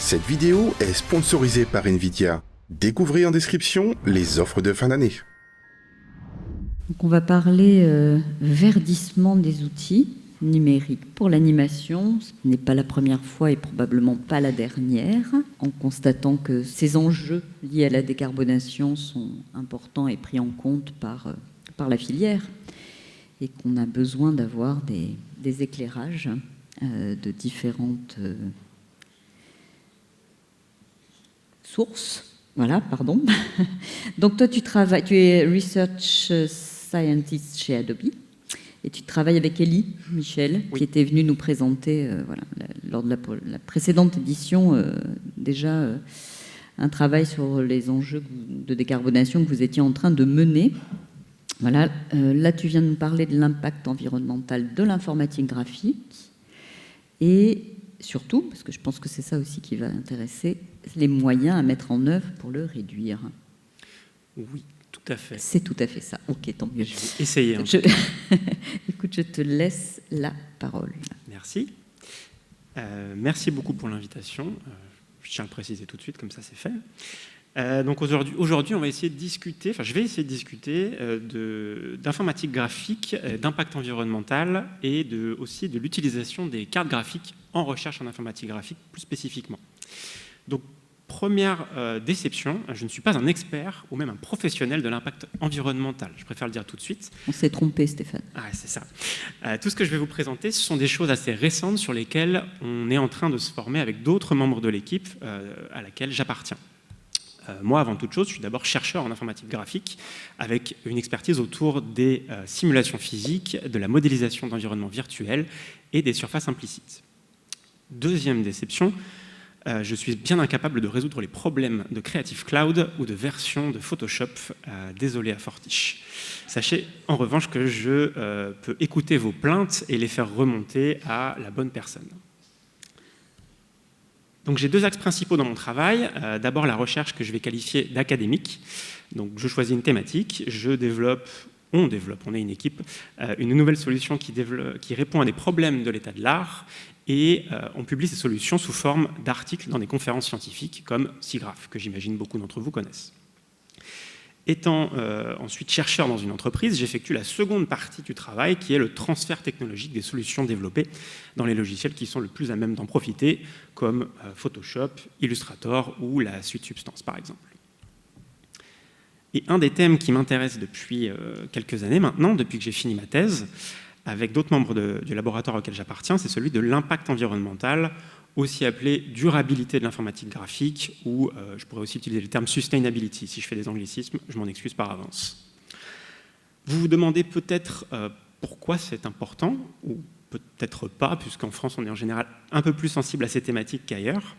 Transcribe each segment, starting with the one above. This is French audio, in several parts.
Cette vidéo est sponsorisée par Nvidia. Découvrez en description les offres de fin d'année. Donc on va parler verdissement des outils numériques pour l'animation. Ce n'est pas la première fois et probablement pas la dernière, en constatant que ces enjeux liés à la décarbonation sont importants et pris en compte par la filière et qu'on a besoin d'avoir des éclairages de différentes sources. Voilà, pardon. Donc toi, tu es Research Scientist chez Adobe et tu travailles avec Elie Michel, qui était venu nous présenter lors de la précédente édition déjà un travail sur les enjeux de décarbonation que vous étiez en train de mener. Voilà, là tu viens de nous parler de l'impact environnemental de l'informatique graphique et surtout, parce que je pense que c'est ça aussi qui va intéresser, les moyens à mettre en œuvre pour le réduire. Oui, tout à fait. C'est tout à fait ça. Ok, tant mieux. Je vais essayer. Écoute, je te laisse la parole. Merci. Merci beaucoup pour l'invitation. Je tiens à le préciser tout de suite, comme ça c'est fait. Donc aujourd'hui, on va essayer de discuter, je vais essayer de discuter d'informatique graphique, d'impact environnemental et aussi de l'utilisation des cartes graphiques en recherche en informatique graphique plus spécifiquement. Donc, première déception, je ne suis pas un expert ou même un professionnel de l'impact environnemental. Je préfère le dire tout de suite. On s'est trompé, Stéphane. Ah, c'est ça. Tout ce que je vais vous présenter, ce sont des choses assez récentes sur lesquelles on est en train de se former avec d'autres membres de l'équipe à laquelle j'appartiens. Moi, avant toute chose, je suis d'abord chercheur en informatique graphique avec une expertise autour des simulations physiques, de la modélisation d'environnements virtuels et des surfaces implicites. Deuxième déception, je suis bien incapable de résoudre les problèmes de Creative Cloud ou de version de Photoshop. Désolé à Fortiche. Sachez en revanche que je peux écouter vos plaintes et les faire remonter à la bonne personne. Donc j'ai deux axes principaux dans mon travail. D'abord la recherche que je vais qualifier d'académique. Donc je choisis une thématique, on est une équipe, une nouvelle solution qui répond à des problèmes de l'état de l'art et on publie ces solutions sous forme d'articles dans des conférences scientifiques comme SIGGRAPH, que j'imagine beaucoup d'entre vous connaissent. Étant ensuite chercheur dans une entreprise, j'effectue la seconde partie du travail qui est le transfert technologique des solutions développées dans les logiciels qui sont le plus à même d'en profiter, comme Photoshop, Illustrator ou la suite Substance par exemple. Et un des thèmes qui m'intéresse depuis quelques années maintenant, depuis que j'ai fini ma thèse, avec d'autres membres du laboratoire auquel j'appartiens, c'est celui de l'impact environnemental, aussi appelé durabilité de l'informatique graphique, ou je pourrais aussi utiliser le terme sustainability. Si je fais des anglicismes, je m'en excuse par avance. Vous vous demandez peut-être pourquoi c'est important, ou peut-être pas, puisqu'en France, on est en général un peu plus sensible à ces thématiques qu'ailleurs.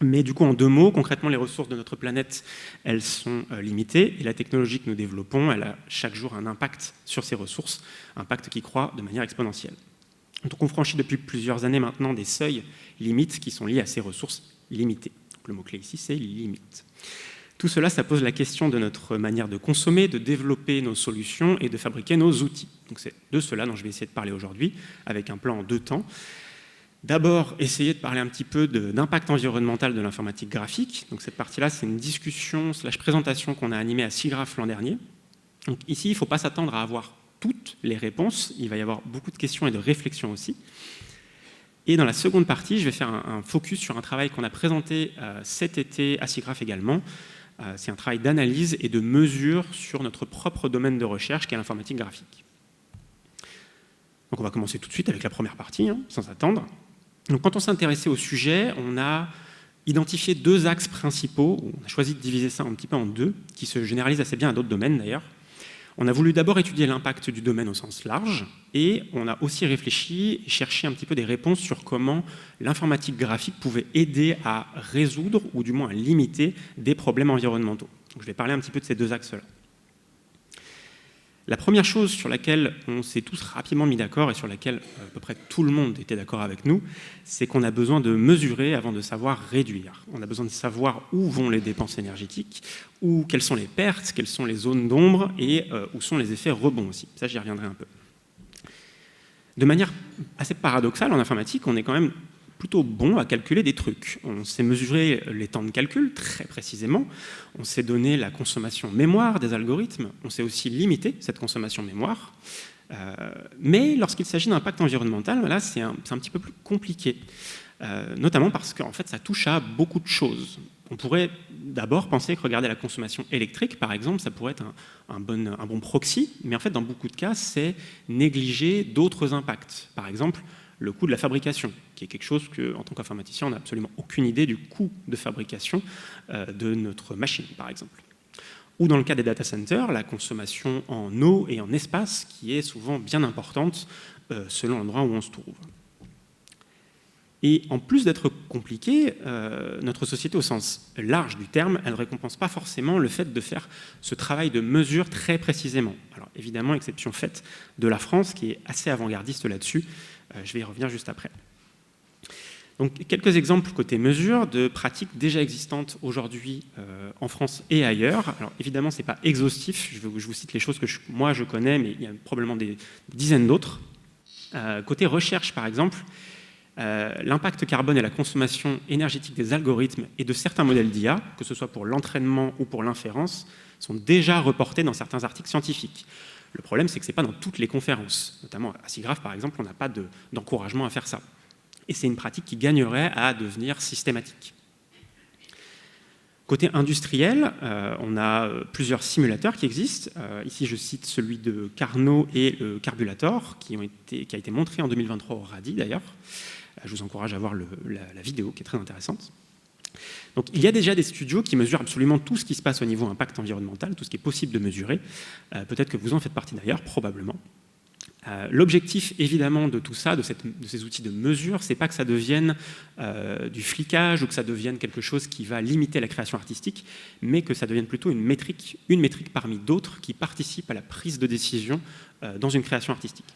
Mais du coup, en deux mots, concrètement, les ressources de notre planète, elles sont limitées, et la technologie que nous développons, elle a chaque jour un impact sur ces ressources, un impact qui croît de manière exponentielle. Donc on franchit depuis plusieurs années maintenant des seuils limites qui sont liés à ces ressources limitées. Donc le mot-clé ici, c'est limite. Tout cela, ça pose la question de notre manière de consommer, de développer nos solutions et de fabriquer nos outils. Donc c'est de cela dont je vais essayer de parler aujourd'hui, avec un plan en deux temps. D'abord, essayer de parler un petit peu d'impact environnemental de l'informatique graphique. Donc cette partie-là, c'est une discussion / présentation qu'on a animée à SIGGRAPH l'an dernier. Donc ici, il ne faut pas s'attendre à avoir toutes les réponses, il va y avoir beaucoup de questions et de réflexions aussi. Et dans la seconde partie, je vais faire un focus sur un travail qu'on a présenté cet été à SIGGRAPH également. C'est un travail d'analyse et de mesure sur notre propre domaine de recherche qui est l'informatique graphique. Donc on va commencer tout de suite avec la première partie, sans attendre. Donc quand on s'est intéressé au sujet, on a identifié deux axes principaux, on a choisi de diviser ça un petit peu en deux, qui se généralisent assez bien à d'autres domaines d'ailleurs. On a voulu d'abord étudier l'impact du domaine au sens large et on a aussi réfléchi et cherché un petit peu des réponses sur comment l'informatique graphique pouvait aider à résoudre ou du moins à limiter des problèmes environnementaux. Donc, je vais parler un petit peu de ces deux axes-là. La première chose sur laquelle on s'est tous rapidement mis d'accord et sur laquelle à peu près tout le monde était d'accord avec nous, c'est qu'on a besoin de mesurer avant de savoir réduire. On a besoin de savoir où vont les dépenses énergétiques, quelles sont les pertes, quelles sont les zones d'ombre et où sont les effets rebonds aussi. Ça, j'y reviendrai un peu. De manière assez paradoxale, en informatique, on est quand même plutôt bon à calculer des trucs. On sait mesurer les temps de calcul très précisément, on sait donner la consommation mémoire des algorithmes, on sait aussi limiter cette consommation mémoire. Mais lorsqu'il s'agit d'impact environnemental, là, c'est un petit peu plus compliqué, notamment parce qu'en fait, ça touche à beaucoup de choses. On pourrait d'abord penser que regarder la consommation électrique, par exemple, ça pourrait être un bon proxy, mais en fait, dans beaucoup de cas, c'est négliger d'autres impacts. Par exemple, le coût de la fabrication, qui est quelque chose qu'en tant qu'informaticien, on n'a absolument aucune idée du coût de fabrication de notre machine, par exemple. Ou dans le cas des data centers, la consommation en eau et en espace, qui est souvent bien importante selon l'endroit où on se trouve. Et en plus d'être compliqué, notre société au sens large du terme, elle ne récompense pas forcément le fait de faire ce travail de mesure très précisément. Alors évidemment, exception faite de la France, qui est assez avant-gardiste là-dessus. Je vais y revenir juste après. Donc, quelques exemples côté mesure de pratiques déjà existantes aujourd'hui en France et ailleurs. Alors évidemment, ce n'est pas exhaustif, je vous cite les choses que moi je connais, mais il y a probablement des dizaines d'autres. Côté recherche, par exemple, l'impact carbone et la consommation énergétique des algorithmes et de certains modèles d'IA, que ce soit pour l'entraînement ou pour l'inférence, sont déjà reportés dans certains articles scientifiques. Le problème, c'est que ce n'est pas dans toutes les conférences. Notamment à SIGGRAPH, par exemple, on n'a pas d'encouragement à faire ça. Et c'est une pratique qui gagnerait à devenir systématique. Côté industriel, on a plusieurs simulateurs qui existent. Ici, je cite celui de Carnot et le Carbulator, qui a été montré en 2023 au RADI, d'ailleurs. Je vous encourage à voir la vidéo, qui est très intéressante. Donc, il y a déjà des studios qui mesurent absolument tout ce qui se passe au niveau impact environnemental, tout ce qui est possible de mesurer. Peut-être que vous en faites partie d'ailleurs, probablement. L'objectif, évidemment, de tout ça, de ces outils de mesure, c'est pas que ça devienne du flicage ou que ça devienne quelque chose qui va limiter la création artistique, mais que ça devienne plutôt une métrique parmi d'autres qui participe à la prise de décision dans une création artistique.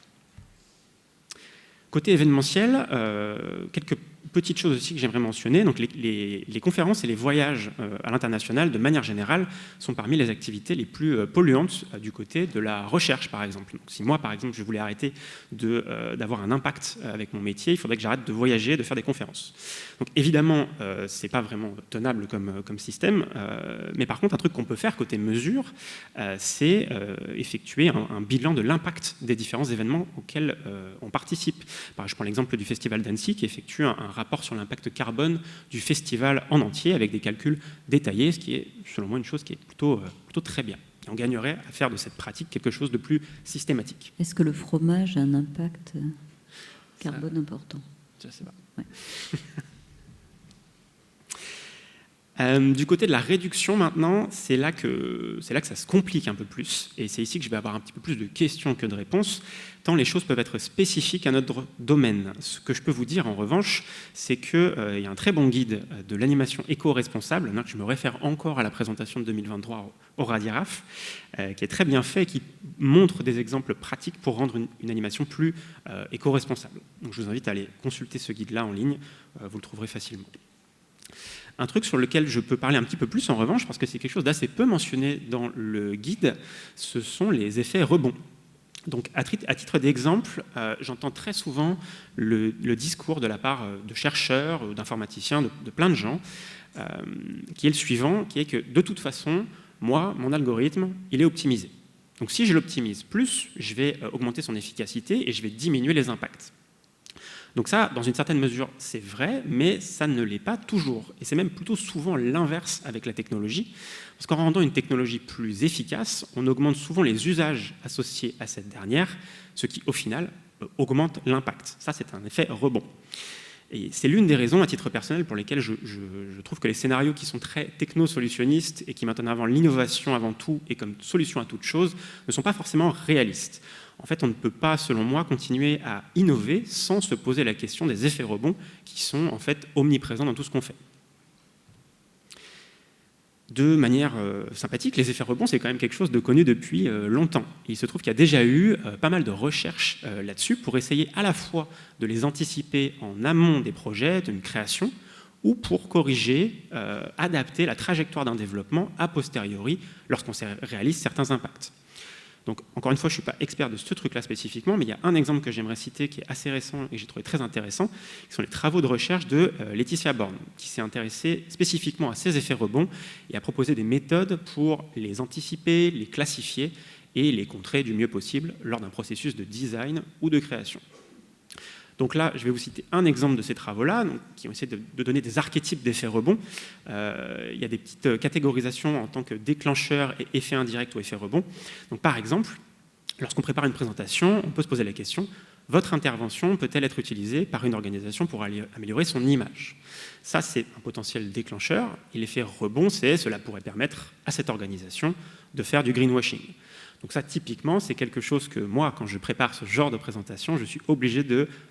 Côté événementiel, quelques petites choses aussi que j'aimerais mentionner. Donc les conférences et les voyages à l'international, de manière générale, sont parmi les activités les plus polluantes du côté de la recherche, par exemple. Donc, si moi, par exemple, je voulais arrêter d'avoir un impact avec mon métier, il faudrait que j'arrête de voyager, de faire des conférences. Donc évidemment, ce n'est pas vraiment tenable comme système, mais par contre, un truc qu'on peut faire côté mesure, c'est effectuer un bilan de l'impact des différents événements auxquels on participe. Je prends l'exemple du Festival d'Annecy qui effectue un rapport sur l'impact carbone du festival en entier avec des calculs détaillés, ce qui est, selon moi, une chose qui est plutôt très bien. Et on gagnerait à faire de cette pratique quelque chose de plus systématique. Est-ce que le fromage a un impact carbone important ? Je ne sais pas. Ouais. Du côté de la réduction maintenant, c'est là que ça se complique un peu plus. Et c'est ici que je vais avoir un petit peu plus de questions que de réponses, tant les choses peuvent être spécifiques à notre domaine. Ce que je peux vous dire en revanche, c'est qu'il y a un très bon guide de l'animation éco-responsable, je me réfère encore à la présentation de 2023 au RADIRAF, qui est très bien fait et qui montre des exemples pratiques pour rendre une animation plus éco-responsable. Donc je vous invite à aller consulter ce guide-là en ligne, vous le trouverez facilement. Un truc sur lequel je peux parler un petit peu plus en revanche, parce que c'est quelque chose d'assez peu mentionné dans le guide, ce sont les effets rebonds. Donc à titre d'exemple, j'entends très souvent le discours de la part de chercheurs, d'informaticiens, de plein de gens, qui est le suivant, qui est que de toute façon, moi, mon algorithme, il est optimisé. Donc si je l'optimise plus, je vais augmenter son efficacité et je vais diminuer les impacts. Donc ça, dans une certaine mesure, c'est vrai, mais ça ne l'est pas toujours. Et c'est même plutôt souvent l'inverse avec la technologie, parce qu'en rendant une technologie plus efficace, on augmente souvent les usages associés à cette dernière, ce qui, au final, augmente l'impact. Ça, c'est un effet rebond. Et c'est l'une des raisons, à titre personnel, pour lesquelles je trouve que les scénarios qui sont très techno-solutionnistes et qui mettent en avant l'innovation avant tout et comme solution à toute chose ne sont pas forcément réalistes. En fait, on ne peut pas, selon moi, continuer à innover sans se poser la question des effets rebonds qui sont en fait omniprésents dans tout ce qu'on fait. De manière sympathique, les effets rebonds, c'est quand même quelque chose de connu depuis longtemps. Il se trouve qu'il y a déjà eu pas mal de recherches là-dessus pour essayer à la fois de les anticiper en amont des projets, d'une création, ou pour corriger, adapter la trajectoire d'un développement a posteriori lorsqu'on réalise certains impacts. Donc, encore une fois, je ne suis pas expert de ce truc-là spécifiquement, mais il y a un exemple que j'aimerais citer qui est assez récent et que j'ai trouvé très intéressant, qui sont les travaux de recherche de Laetitia Born, qui s'est intéressée spécifiquement à ces effets rebonds et a proposé des méthodes pour les anticiper, les classifier et les contrer du mieux possible lors d'un processus de design ou de création. Donc là, je vais vous citer un exemple de ces travaux-là, qui ont essayé de donner des archétypes d'effets rebonds. Il y a des petites catégorisations en tant que déclencheur et effet indirect ou effet rebond. Donc par exemple, lorsqu'on prépare une présentation, on peut se poser la question, votre intervention peut-elle être utilisée par une organisation pour améliorer son image? Ça, c'est un potentiel déclencheur. Et l'effet rebond, cela pourrait permettre à cette organisation de faire du greenwashing. Donc ça, typiquement, c'est quelque chose que moi, quand je prépare ce genre de présentation, je suis obligé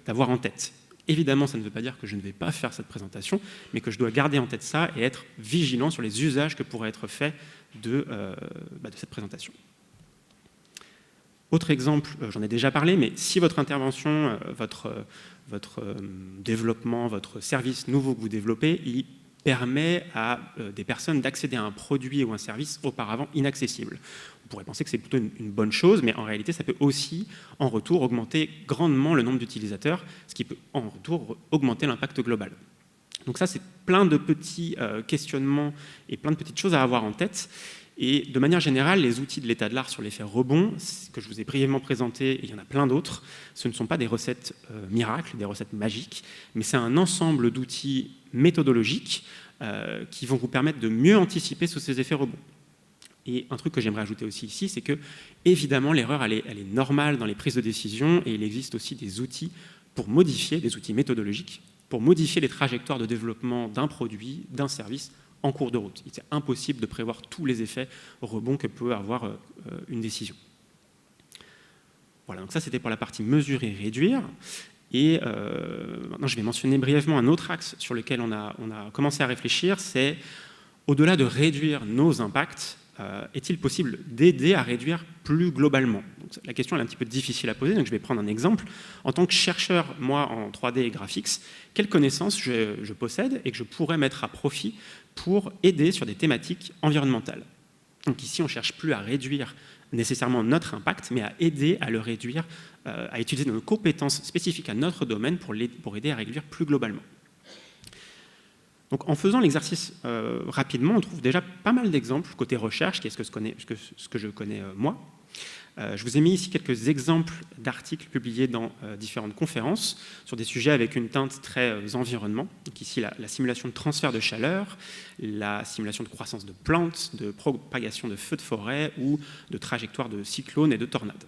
d'avoir en tête. Évidemment, ça ne veut pas dire que je ne vais pas faire cette présentation, mais que je dois garder en tête ça et être vigilant sur les usages que pourraient être faits de cette présentation. Autre exemple, j'en ai déjà parlé, mais si votre intervention, votre développement, votre service nouveau que vous développez, il permet à des personnes d'accéder à un produit ou un service auparavant inaccessible. On pourrait penser que c'est plutôt une bonne chose, mais en réalité, ça peut aussi, en retour, augmenter grandement le nombre d'utilisateurs, ce qui peut, en retour, augmenter l'impact global. Donc ça, c'est plein de petits questionnements et plein de petites choses à avoir en tête. Et de manière générale, les outils de l'état de l'art sur l'effet rebond, que je vous ai brièvement présentés, et il y en a plein d'autres, ce ne sont pas des recettes miracles, des recettes magiques, mais c'est un ensemble d'outils méthodologiques qui vont vous permettre de mieux anticiper sur ces effets rebonds. Et un truc que j'aimerais ajouter aussi ici, c'est que, évidemment, l'erreur, elle est normale dans les prises de décision, et il existe aussi des outils pour modifier, des outils méthodologiques, pour modifier les trajectoires de développement d'un produit, d'un service, en cours de route. Il est impossible de prévoir tous les effets rebonds que peut avoir une décision. Voilà, donc ça c'était pour la partie mesurer et réduire. Et maintenant je vais mentionner brièvement un autre axe sur lequel on a commencé à réfléchir, c'est au-delà de réduire nos impacts, est-il possible d'aider à réduire plus globalement? Donc, la question est un petit peu difficile à poser, donc je vais prendre un exemple. En tant que chercheur, moi, en 3D et graphics, quelles connaissances je possède et que je pourrais mettre à profit pour aider sur des thématiques environnementales? Donc ici, on ne cherche plus à réduire nécessairement notre impact, mais à aider à le réduire, à utiliser nos compétences spécifiques à notre domaine pour aider à réduire plus globalement. Donc, en faisant l'exercice rapidement, on trouve déjà pas mal d'exemples côté recherche, qui est ce que je connais moi. Je vous ai mis ici quelques exemples d'articles publiés dans différentes conférences sur des sujets avec une teinte très environnement. Donc ici, la simulation de transfert de chaleur, la simulation de croissance de plantes, de propagation de feux de forêt ou de trajectoire de cyclones et de tornades.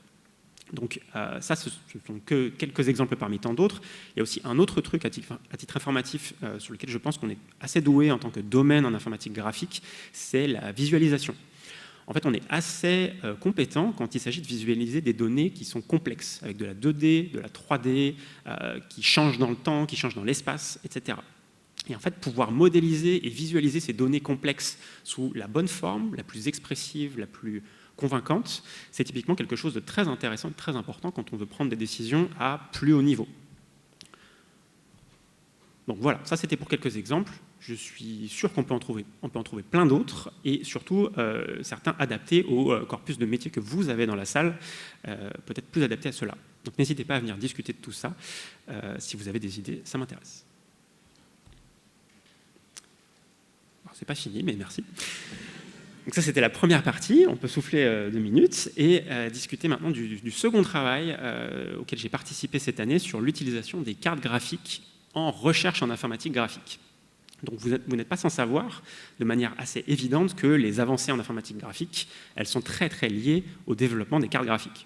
Donc ça, ce sont que quelques exemples parmi tant d'autres. Il y a aussi un autre truc à titre informatif sur lequel je pense qu'on est assez doué en tant que domaine en informatique graphique, c'est la visualisation. En fait, on est assez compétent quand il s'agit de visualiser des données qui sont complexes, avec de la 2D, de la 3D, qui changent dans le temps, qui changent dans l'espace, etc. Et en fait, pouvoir modéliser et visualiser ces données complexes sous la bonne forme, la plus expressive, la plus convaincante, c'est typiquement quelque chose de très intéressant, de très important quand on veut prendre des décisions à plus haut niveau. Donc voilà, ça c'était pour quelques exemples. Je suis sûr qu'on peut en trouver plein d'autres, et surtout certains adaptés au corpus de métiers que vous avez dans la salle, peut-être plus adaptés à cela. Donc n'hésitez pas à venir discuter de tout ça. Si vous avez des idées, ça m'intéresse. C'est pas fini, mais merci. Donc ça, c'était la première partie. On peut souffler 2 minutes et discuter maintenant du second travail auquel j'ai participé cette année sur l'utilisation des cartes graphiques en recherche en informatique graphique. Donc vous n'êtes pas sans savoir, de manière assez évidente, que les avancées en informatique graphique, elles sont très très liées au développement des cartes graphiques.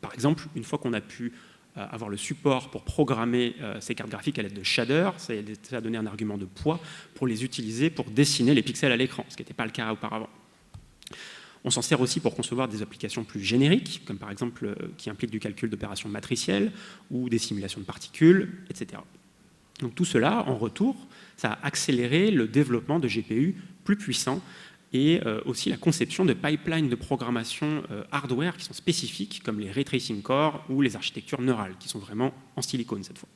Par exemple, une fois qu'on a pu avoir le support pour programmer ces cartes graphiques à l'aide de shaders, ça a donné un argument de poids pour les utiliser pour dessiner les pixels à l'écran, ce qui n'était pas le cas auparavant. On s'en sert aussi pour concevoir des applications plus génériques, comme par exemple qui impliquent du calcul d'opérations matricielles ou des simulations de particules, etc. Donc tout cela, en retour, ça a accéléré le développement de GPU plus puissants et aussi la conception de pipelines de programmation hardware qui sont spécifiques, comme les ray tracing cores ou les architectures neurales, qui sont vraiment en silicone cette fois.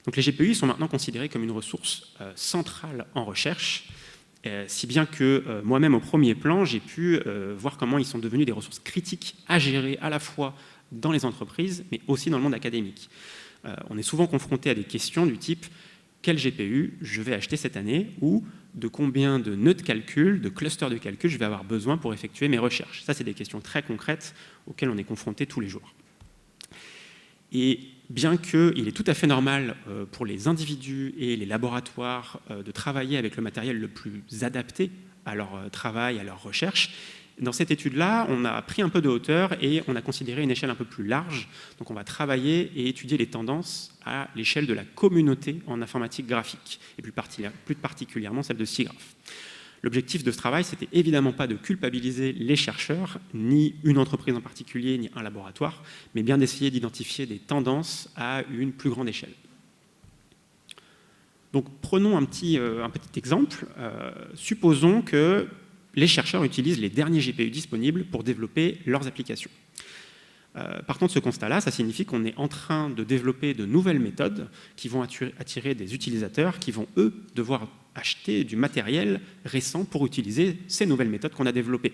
Donc les GPU sont maintenant considérés comme une ressource centrale en recherche, Si bien que moi-même, au premier plan, j'ai pu voir comment ils sont devenus des ressources critiques à gérer à la fois dans les entreprises, mais aussi dans le monde académique. On est souvent confronté à des questions du type « quel GPU je vais acheter cette année ?» ou « de combien de nœuds de calcul, de clusters de calcul je vais avoir besoin pour effectuer mes recherches ?» Ça, c'est des questions très concrètes auxquelles on est confronté tous les jours. Et bien qu'il est tout à fait normal pour les individus et les laboratoires de travailler avec le matériel le plus adapté à leur travail, à leur recherche, dans cette étude-là, on a pris un peu de hauteur et on a considéré une échelle un peu plus large. Donc on va travailler et étudier les tendances à l'échelle de la communauté en informatique graphique, et plus particulièrement celle de SIGGRAPH. L'objectif de ce travail, c'était évidemment pas de culpabiliser les chercheurs, ni une entreprise en particulier, ni un laboratoire, mais bien d'essayer d'identifier des tendances à une plus grande échelle. Donc prenons un petit exemple. Supposons que les chercheurs utilisent les derniers GPU disponibles pour développer leurs applications. Partant de ce constat-là, ça signifie qu'on est en train de développer de nouvelles méthodes qui vont attirer des utilisateurs qui vont, eux, devoir acheter du matériel récent pour utiliser ces nouvelles méthodes qu'on a développées.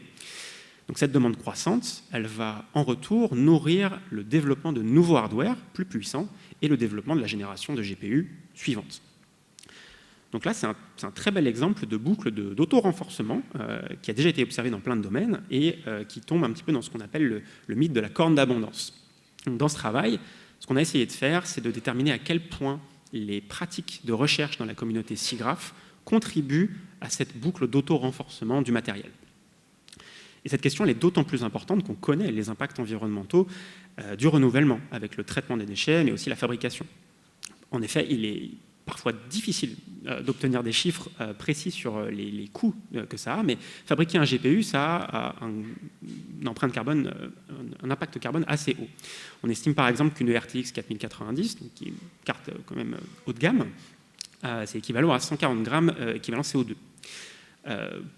Donc cette demande croissante, elle va en retour nourrir le développement de nouveaux hardware plus puissants et le développement de la génération de GPU suivante. Donc là, c'est un très bel exemple de boucle d'auto-renforcement qui a déjà été observé dans plein de domaines et qui tombe un petit peu dans ce qu'on appelle le mythe de la corne d'abondance. Dans ce travail, ce qu'on a essayé de faire, c'est de déterminer à quel point les pratiques de recherche dans la communauté SIGGRAPH contribuent à cette boucle d'auto-renforcement du matériel. Et cette question elle est d'autant plus importante qu'on connaît les impacts environnementaux du renouvellement avec le traitement des déchets, mais aussi la fabrication. En effet, il est parfois difficile d'obtenir des chiffres précis sur les coûts que ça a, mais fabriquer un GPU, ça a une empreinte carbone, un impact carbone assez haut. On estime par exemple qu'une RTX 4090, donc qui est une carte quand même haut de gamme, c'est équivalent à 140 grammes équivalent CO2.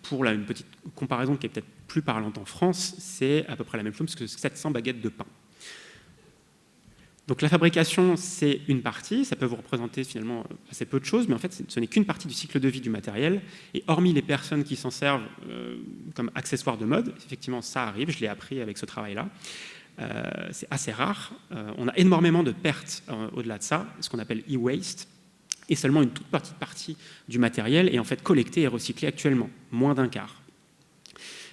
Pour une petite comparaison qui est peut-être plus parlante en France, c'est à peu près la même chose, parce que c'est 700 baguettes de pain. Donc la fabrication, c'est une partie, ça peut vous représenter finalement assez peu de choses, mais en fait, ce n'est qu'une partie du cycle de vie du matériel, et hormis les personnes qui s'en servent comme accessoires de mode, effectivement, ça arrive, je l'ai appris avec ce travail-là, c'est assez rare. On a énormément de pertes au-delà de ça, ce qu'on appelle e-waste, et seulement une toute petite partie du matériel est en fait collectée et recyclée actuellement, moins d'un quart.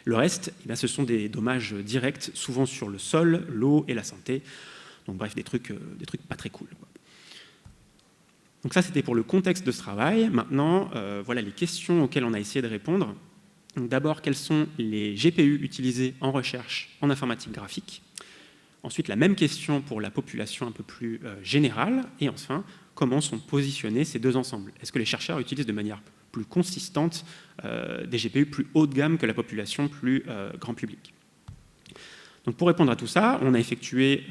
Le reste, eh bien, ce sont des dommages directs, souvent sur le sol, l'eau et la santé. Donc bref, des trucs pas très cool. Donc ça, c'était pour le contexte de ce travail. Maintenant, voilà les questions auxquelles on a essayé de répondre. D'abord, quels sont les GPU utilisés en recherche en informatique graphique? Ensuite, la même question pour la population un peu plus générale. Et enfin, comment sont positionnés ces deux ensembles? Est-ce que les chercheurs utilisent de manière plus consistante des GPU plus haut de gamme que la population plus grand public? Donc pour répondre à tout ça, on a effectué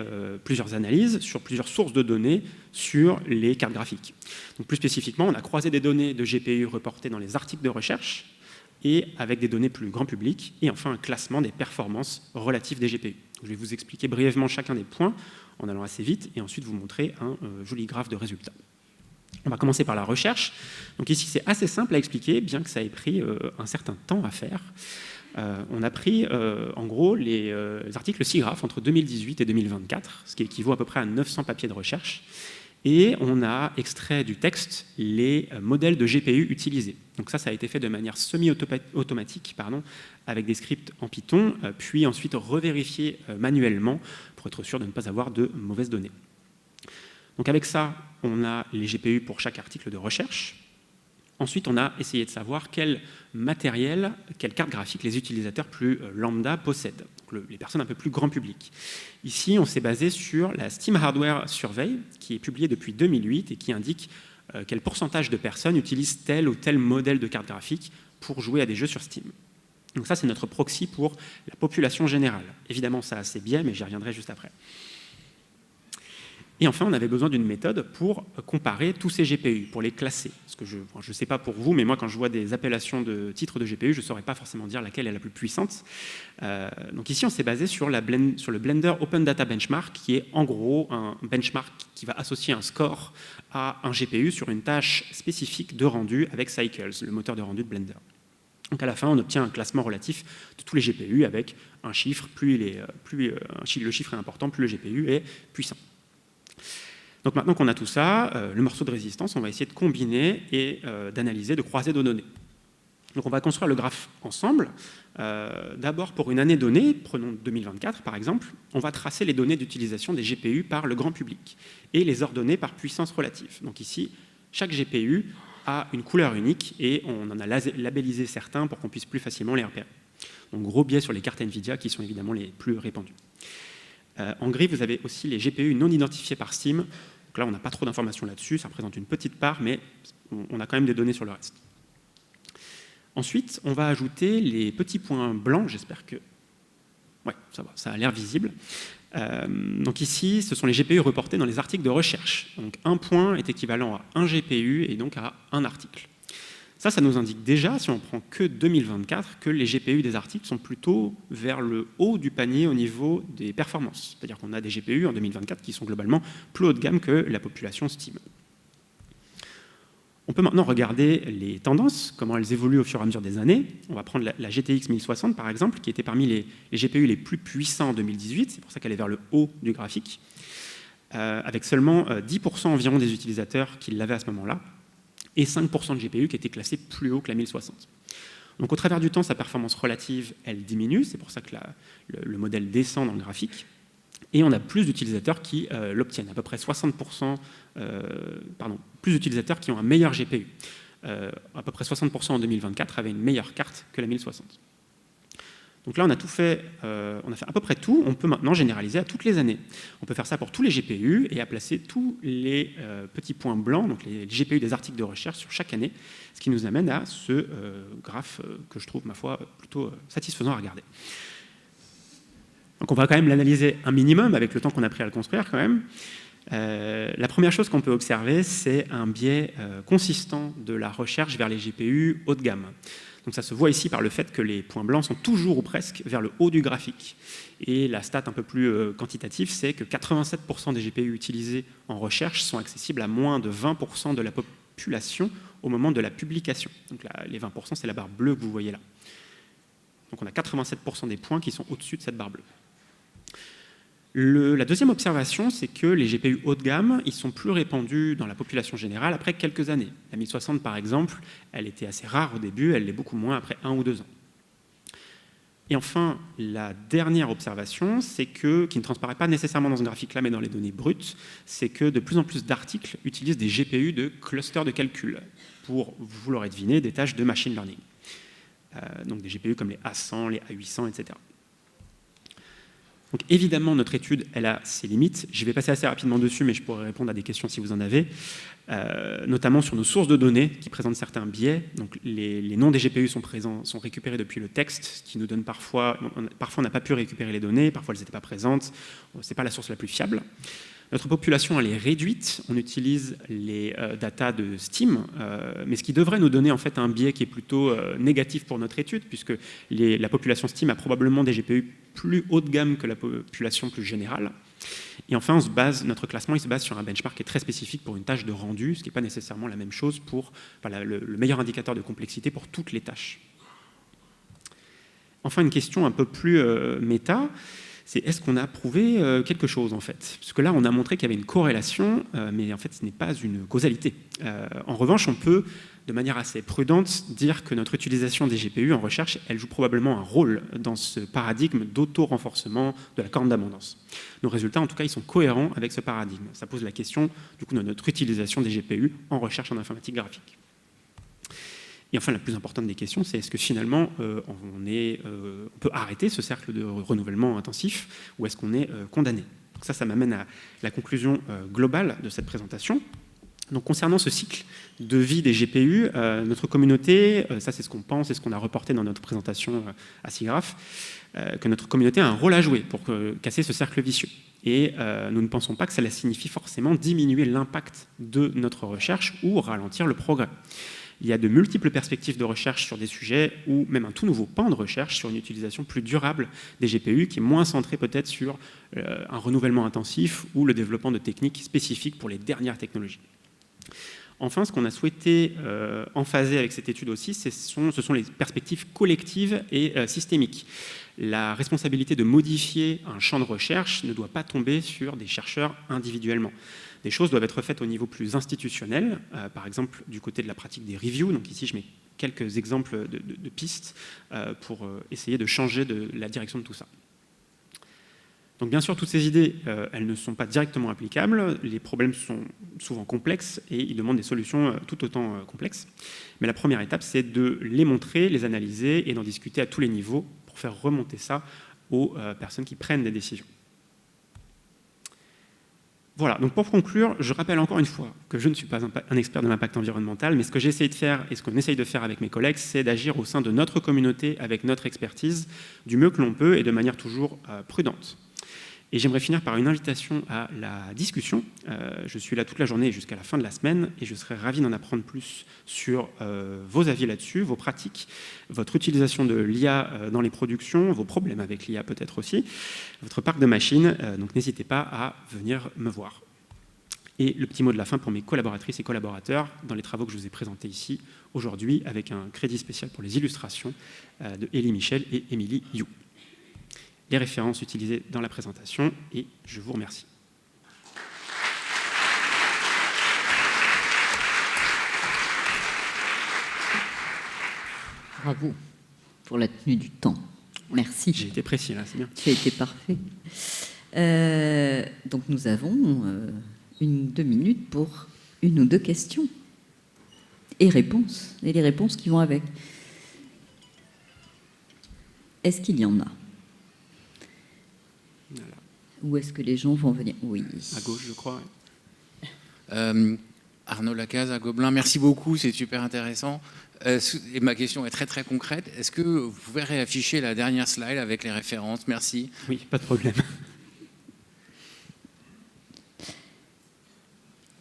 plusieurs analyses sur plusieurs sources de données sur les cartes graphiques. Donc plus spécifiquement, on a croisé des données de GPU reportées dans les articles de recherche et avec des données plus grand public, et enfin un classement des performances relatives des GPU. Donc je vais vous expliquer brièvement chacun des points en allant assez vite et ensuite vous montrer un joli graphe de résultats. On va commencer par la recherche. Donc ici, c'est assez simple à expliquer, bien que ça ait pris un certain temps à faire. On a pris en gros les articles SIGGRAPH entre 2018 et 2024, ce qui équivaut à peu près à 900 papiers de recherche, et on a extrait du texte les modèles de GPU utilisés. Donc ça a été fait de manière semi-automatique, avec des scripts en Python, puis ensuite revérifié manuellement pour être sûr de ne pas avoir de mauvaises données. Donc avec ça, on a les GPU pour chaque article de recherche. Ensuite, on a essayé de savoir quel matériel, quelle carte graphique les utilisateurs plus lambda possèdent, donc les personnes un peu plus grand public. Ici, on s'est basé sur la Steam Hardware Survey, qui est publiée depuis 2008 et qui indique quel pourcentage de personnes utilisent tel ou tel modèle de carte graphique pour jouer à des jeux sur Steam. Donc ça, c'est notre proxy pour la population générale. Évidemment, ça a ses biais, mais j'y reviendrai juste après. Et enfin, on avait besoin d'une méthode pour comparer tous ces GPU, pour les classer. Parce que je ne sais pas pour vous, mais moi, quand je vois des appellations de titres de GPU, je ne saurais pas forcément dire laquelle est la plus puissante. Donc ici, on s'est basé sur le Blender Open Data Benchmark, qui est en gros un benchmark qui va associer un score à un GPU sur une tâche spécifique de rendu avec Cycles, le moteur de rendu de Blender. Donc à la fin, on obtient un classement relatif de tous les GPU avec un chiffre. Plus le chiffre est important, plus le GPU est puissant. Donc maintenant qu'on a tout ça, le morceau de résistance, on va essayer de combiner et d'analyser, de croiser nos données. Donc on va construire le graphe ensemble. D'abord, pour une année donnée, prenons 2024 par exemple, on va tracer les données d'utilisation des GPU par le grand public et les ordonner par puissance relative. Donc ici, chaque GPU a une couleur unique et on en a labellisé certains pour qu'on puisse plus facilement les repérer. Donc gros biais sur les cartes NVIDIA qui sont évidemment les plus répandus. En gris, vous avez aussi les GPU non identifiés par Steam. Donc là, on n'a pas trop d'informations là-dessus, ça représente une petite part, mais on a quand même des données sur le reste. Ensuite, on va ajouter les petits points blancs, j'espère que... Ouais, ça va, ça a l'air visible. Donc ici, ce sont les GPU reportés dans les articles de recherche. Donc un point est équivalent à un GPU et donc à un article. Ça nous indique déjà, si on prend que 2024, que les GPU des articles sont plutôt vers le haut du panier au niveau des performances. C'est-à-dire qu'on a des GPU en 2024 qui sont globalement plus haut de gamme que la population Steam. On peut maintenant regarder les tendances, comment elles évoluent au fur et à mesure des années. On va prendre la GTX 1060 par exemple, qui était parmi les GPU les plus puissants en 2018, c'est pour ça qu'elle est vers le haut du graphique, avec seulement 10% environ des utilisateurs qui l'avaient à ce moment-là, et 5% de GPU qui étaient classés plus haut que la 1060. Donc au travers du temps, sa performance relative, elle diminue, c'est pour ça que le modèle descend dans le graphique, et on a plus d'utilisateurs qui l'obtiennent, à peu près 60%, plus d'utilisateurs qui ont un meilleur GPU. À peu près 60% en 2024 avaient une meilleure carte que la 1060. Donc là, on a fait à peu près tout. On peut maintenant généraliser à toutes les années. On peut faire ça pour tous les GPU et à placer tous les petits points blancs, donc les GPU des articles de recherche sur chaque année, ce qui nous amène à ce graphe que je trouve, ma foi, plutôt satisfaisant à regarder. Donc on va quand même l'analyser un minimum avec le temps qu'on a pris à le construire quand même. La première chose qu'on peut observer, c'est un biais consistant de la recherche vers les GPU haut de gamme. Donc ça se voit ici par le fait que les points blancs sont toujours ou presque vers le haut du graphique. Et la stat un peu plus quantitative, c'est que 87% des GPU utilisés en recherche sont accessibles à moins de 20% de la population au moment de la publication. Donc là, les 20%, c'est la barre bleue que vous voyez là. Donc on a 87% des points qui sont au-dessus de cette barre bleue. La deuxième observation, c'est que les GPU haut de gamme, ils sont plus répandus dans la population générale après quelques années. La 1060, par exemple, elle était assez rare au début, elle l'est beaucoup moins après 1 ou 2 ans. Et enfin, la dernière observation, c'est que, qui ne transparaît pas nécessairement dans ce graphique-là, mais dans les données brutes, c'est que de plus en plus d'articles utilisent des GPU de clusters de calcul pour, vous l'aurez deviné, des tâches de machine learning. Donc des GPU comme les A100, les A800, etc. Donc évidemment, notre étude, elle a ses limites. Je vais passer assez rapidement dessus, mais je pourrais répondre à des questions si vous en avez, notamment sur nos sources de données qui présentent certains biais. Donc les noms des GPU sont récupérés depuis le texte, ce qui nous donne parfois on n'a pas pu récupérer les données, parfois elles n'étaient pas présentes. Ce n'est pas la source la plus fiable. Notre population, elle est réduite. On utilise les datas de Steam, mais ce qui devrait nous donner en fait un biais qui est plutôt négatif pour notre étude, puisque la population Steam a probablement des GPU plus haut de gamme que la population plus générale. Et enfin, notre classement il se base sur un benchmark qui est très spécifique pour une tâche de rendu, ce qui n'est pas nécessairement la même chose pour le meilleur indicateur de complexité pour toutes les tâches. Enfin, une question un peu plus méta. C'est est-ce qu'on a prouvé quelque chose en fait? Parce que là, on a montré qu'il y avait une corrélation, mais en fait, ce n'est pas une causalité. En revanche, on peut, de manière assez prudente, dire que notre utilisation des GPU en recherche, elle joue probablement un rôle dans ce paradigme d'auto-renforcement de la corne d'abondance. Nos résultats, en tout cas, ils sont cohérents avec ce paradigme. Ça pose la question, du coup, de notre utilisation des GPU en recherche en informatique graphique. Et enfin, la plus importante des questions, c'est est-ce que finalement, on peut arrêter ce cercle de renouvellement intensif ou est-ce qu'on est condamné? Donc ça m'amène à la conclusion globale de cette présentation. Donc, concernant ce cycle de vie des GPU, notre communauté, ça c'est ce qu'on pense et ce qu'on a reporté dans notre présentation à SIGGRAPH, que notre communauté a un rôle à jouer pour casser ce cercle vicieux. Et nous ne pensons pas que cela signifie forcément diminuer l'impact de notre recherche ou ralentir le progrès. Il y a de multiples perspectives de recherche sur des sujets ou même un tout nouveau pan de recherche sur une utilisation plus durable des GPU qui est moins centrée peut-être sur un renouvellement intensif ou le développement de techniques spécifiques pour les dernières technologies. Enfin, ce qu'on a souhaité emphaser avec cette étude aussi, ce sont les perspectives collectives et systémiques. La responsabilité de modifier un champ de recherche ne doit pas tomber sur des chercheurs individuellement. Des choses doivent être faites au niveau plus institutionnel, par exemple du côté de la pratique des reviews. Donc ici, je mets quelques exemples de pistes pour essayer de changer la direction de tout ça. Donc bien sûr, toutes ces idées, elles ne sont pas directement applicables, les problèmes sont souvent complexes et ils demandent des solutions tout autant complexes. Mais la première étape, c'est de les montrer, les analyser et d'en discuter à tous les niveaux pour faire remonter ça aux personnes qui prennent des décisions. Voilà, donc pour conclure, je rappelle encore une fois que je ne suis pas un expert de l'impact environnemental, mais ce que j'essaie de faire et ce qu'on essaye de faire avec mes collègues, c'est d'agir au sein de notre communauté avec notre expertise du mieux que l'on peut et de manière toujours prudente. Et j'aimerais finir par une invitation à la discussion. Je suis là toute la journée jusqu'à la fin de la semaine et je serais ravi d'en apprendre plus sur vos avis là-dessus, vos pratiques, votre utilisation de l'IA dans les productions, vos problèmes avec l'IA peut-être aussi, votre parc de machines. Donc n'hésitez pas à venir me voir. Et le petit mot de la fin pour mes collaboratrices et collaborateurs dans les travaux que je vous ai présentés ici aujourd'hui avec un crédit spécial pour les illustrations de Élie Michel et Émilie You. Les références utilisées dans la présentation et je vous remercie. Bravo pour la tenue du temps. Merci. J'ai été précis là, c'est bien. Tu as été parfait. Donc nous avons 2 minutes pour 1 ou 2 questions et réponses, et les réponses qui vont avec. Est-ce qu'il y en a ? Voilà. Où est-ce que les gens vont venir ? Oui. À gauche, je crois. Arnaud Lacaze à Gobelin, merci beaucoup, c'est super intéressant. Et ma question est très très concrète. Est-ce que vous pouvez réafficher la dernière slide avec les références ? Merci. Oui, pas de problème.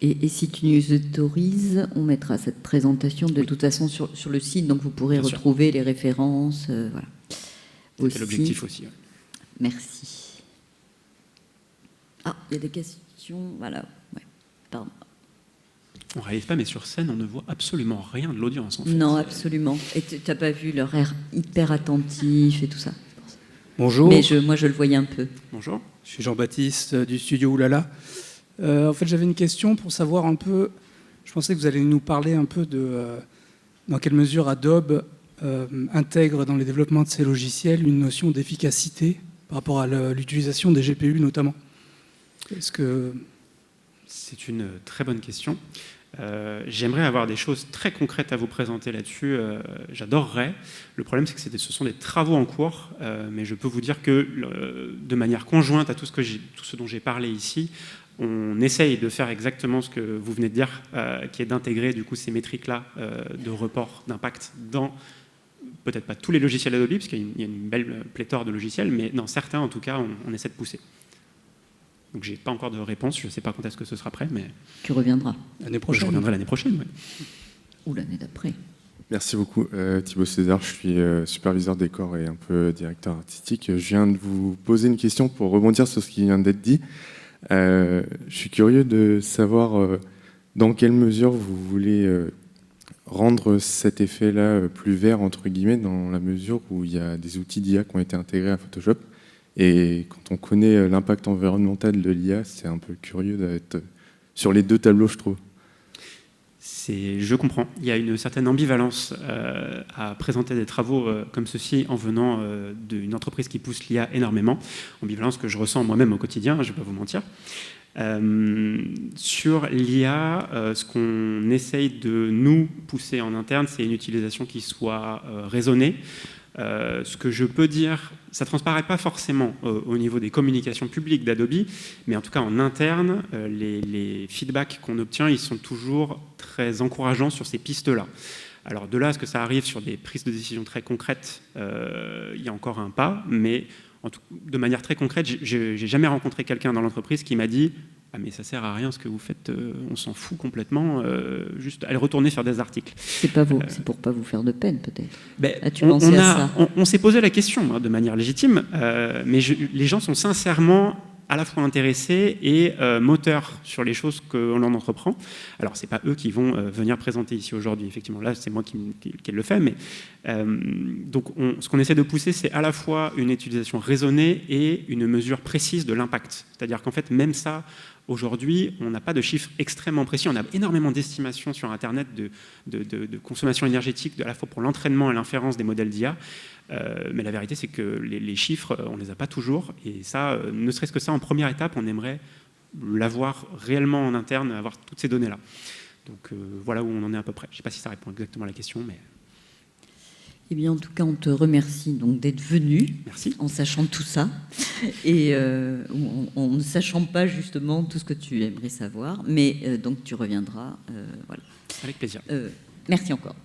Et si tu nous autorises, on mettra cette présentation de toute façon sur le site, donc vous pourrez Bien retrouver les références. Voilà. C'est l'objectif aussi. Ouais. Merci. Ah, il y a des questions. Voilà. Ouais. Pardon. On ne réalise pas, mais sur scène, on ne voit absolument rien de l'audience. En fait. Non, absolument. Et tu n'as pas vu leur air hyper attentif et tout ça. Bonjour. Mais moi, je le voyais un peu. Bonjour. Je suis Jean-Baptiste du studio Oulala. En fait, j'avais une question pour savoir un peu. Je pensais que vous allez nous parler un peu de dans quelle mesure Adobe intègre dans les développements de ces logiciels une notion d'efficacité par rapport à l'utilisation des GPU notamment. Est-ce que... C'est une très bonne question. J'aimerais avoir des choses très concrètes à vous présenter là-dessus. J'adorerais. Le problème, c'est que ce sont des travaux en cours, mais je peux vous dire que de manière conjointe à tout ce dont j'ai parlé ici, on essaye de faire exactement ce que vous venez de dire, qui est d'intégrer du coup ces métriques-là de report d'impact dans peut-être pas tous les logiciels Adobe, parce qu'il y a une belle pléthore de logiciels, mais dans certains, en tout cas, on essaie de pousser. Donc, je n'ai pas encore de réponse. Je ne sais pas quand est-ce que ce sera prêt, mais... Tu reviendras. L'année prochaine. Je reviendrai l'année prochaine, oui. Ou l'année d'après. Merci beaucoup. Thibaut César, je suis superviseur décor et un peu directeur artistique. Je viens de vous poser une question pour rebondir sur ce qui vient d'être dit. Je suis curieux de savoir dans quelle mesure vous voulez rendre cet effet-là plus vert, entre guillemets, dans la mesure où il y a des outils d'IA qui ont été intégrés à Photoshop. Et quand on connaît l'impact environnemental de l'IA, c'est un peu curieux d'être sur les deux tableaux, je trouve. Je comprends. Il y a une certaine ambivalence à présenter des travaux comme ceci en venant d'une entreprise qui pousse l'IA énormément. Ambivalence que je ressens moi-même au quotidien, je ne vais pas vous mentir. Sur l'IA, ce qu'on essaye de nous pousser en interne, c'est une utilisation qui soit raisonnée. Ce que je peux dire, ça ne transparaît pas forcément au niveau des communications publiques d'Adobe, mais en tout cas en interne, les feedbacks qu'on obtient, ils sont toujours très encourageants sur ces pistes-là. Alors de là à ce que ça arrive sur des prises de décision très concrètes, il y a encore un pas, mais de manière très concrète, j'ai jamais rencontré quelqu'un dans l'entreprise qui m'a dit « Ah mais ça sert à rien ce que vous faites, on s'en fout complètement, juste allez retourner faire des articles. » C'est pas vous, c'est pour pas vous faire de peine peut-être. As-tu pensé à ça ? On s'est posé la question de manière légitime, mais les gens sont sincèrement à la fois intéressés et moteurs sur les choses que l'on entreprend. Alors, ce n'est pas eux qui vont venir présenter ici aujourd'hui, effectivement. Là, c'est moi qui le fais, mais donc ce qu'on essaie de pousser, c'est à la fois une utilisation raisonnée et une mesure précise de l'impact. C'est-à-dire qu'en fait, même ça, aujourd'hui, on n'a pas de chiffres extrêmement précis. On a énormément d'estimations sur Internet de consommation énergétique, à la fois pour l'entraînement et l'inférence des modèles d'IA. Mais la vérité, c'est que les chiffres, on ne les a pas toujours. Et ça, ne serait-ce que ça, en première étape, on aimerait l'avoir réellement en interne, avoir toutes ces données-là. Donc voilà où on en est à peu près. Je ne sais pas si ça répond exactement à la question, mais... Eh bien, en tout cas, on te remercie donc d'être venu. Merci. En sachant tout ça et en ne sachant pas justement tout ce que tu aimerais savoir, mais donc tu reviendras. Voilà. Avec plaisir. Merci encore.